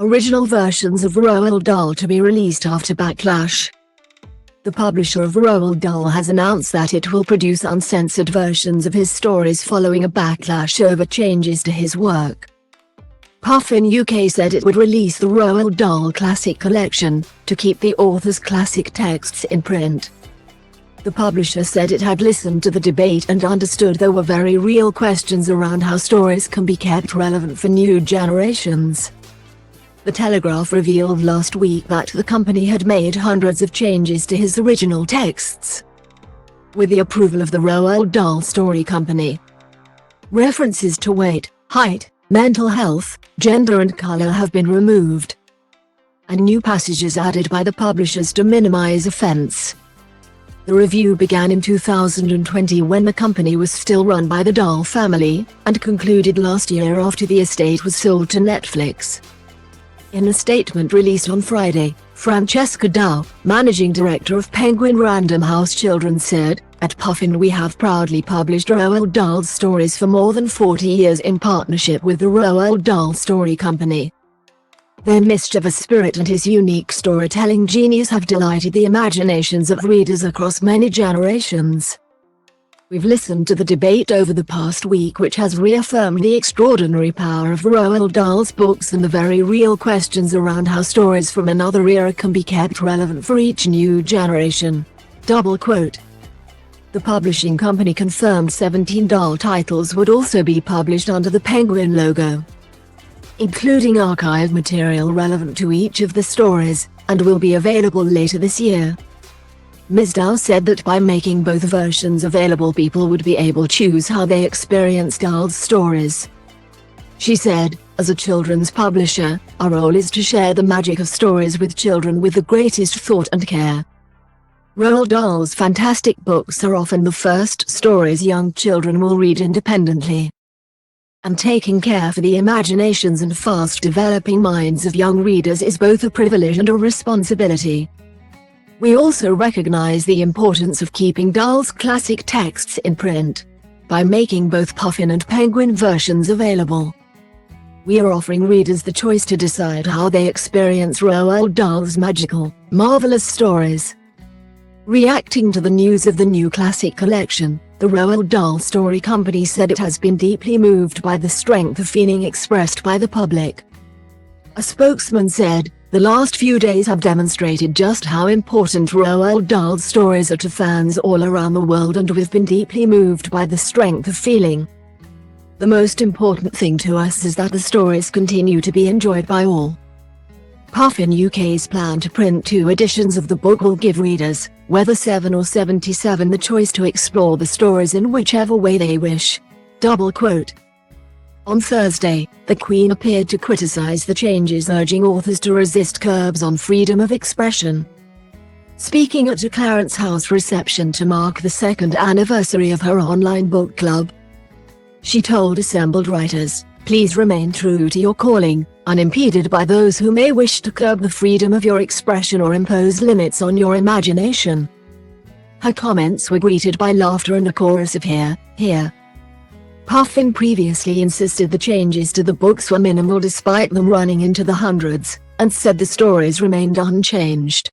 original versions of Roald Dahl to be released after backlash. The publisher of Roald Dahl has announced that it will produce uncensored versions of his stories following a backlash over changes to his work. Puffin UK said it would release the Roald Dahl Classic Collection, to keep the author's classic texts in print. The publisher said it had listened to the debate and understood there were very real questions around how stories can be kept relevant for new generations. The Telegraph revealed last week that the company had made hundreds of changes to his original texts, with the approval of the Roald Dahl Story Company. References to weight, height, mental health, gender and color have been removed, and new passages added by the publishers to minimize offense. The review began in 2020 when the company was still run by the Dahl family, and concluded last year after the estate was sold to Netflix. In a statement released on Friday, Francesca Dow, managing director of Penguin Random House Children, said, "At Puffin we have proudly published Roald Dahl's stories for more than 40 years in partnership with the Roald Dahl Story Company. Their mischievous spirit and his unique storytelling genius have delighted the imaginations of readers across many generations. We've listened to the debate over the past week, which has reaffirmed the extraordinary power of Roald Dahl's books and the very real questions around how stories from another era can be kept relevant for each new generation." The publishing company confirmed 17 Dahl titles would also be published under the Penguin logo, including archive material relevant to each of the stories, and will be available later this year. Ms. Dow said that by making both versions available, people would be able to choose how they experience Dahl's stories. She said, "As a children's publisher, our role is to share the magic of stories with children with the greatest thought and care. Roald Dahl's fantastic books are often the first stories young children will read independently. And taking care for the imaginations and fast-developing minds of young readers is both a privilege and a responsibility. We also recognize the importance of keeping Dahl's classic texts in print. By making both Puffin and Penguin versions available, we are offering readers the choice to decide how they experience Roald Dahl's magical, marvelous stories." Reacting to the news of the new classic collection, the Roald Dahl Story Company said it has been deeply moved by the strength of feeling expressed by the public. A spokesman said, "The last few days have demonstrated just how important Roald Dahl's stories are to fans all around the world, and we've been deeply moved by the strength of feeling. The most important thing to us is that the stories continue to be enjoyed by all." Puffin UK's plan to print 2 editions of the book will give readers, whether 7 or 77, the choice to explore the stories in whichever way they wish. On Thursday, the Queen appeared to criticize the changes, urging authors to resist curbs on freedom of expression. Speaking at a Clarence House reception to mark the 2nd anniversary of her online book club, she told assembled writers, "Please remain true to your calling, unimpeded by those who may wish to curb the freedom of your expression or impose limits on your imagination." Her comments were greeted by laughter and a chorus of "Hear, hear." Puffin previously insisted the changes to the books were minimal despite them running into the hundreds, and said the stories remained unchanged.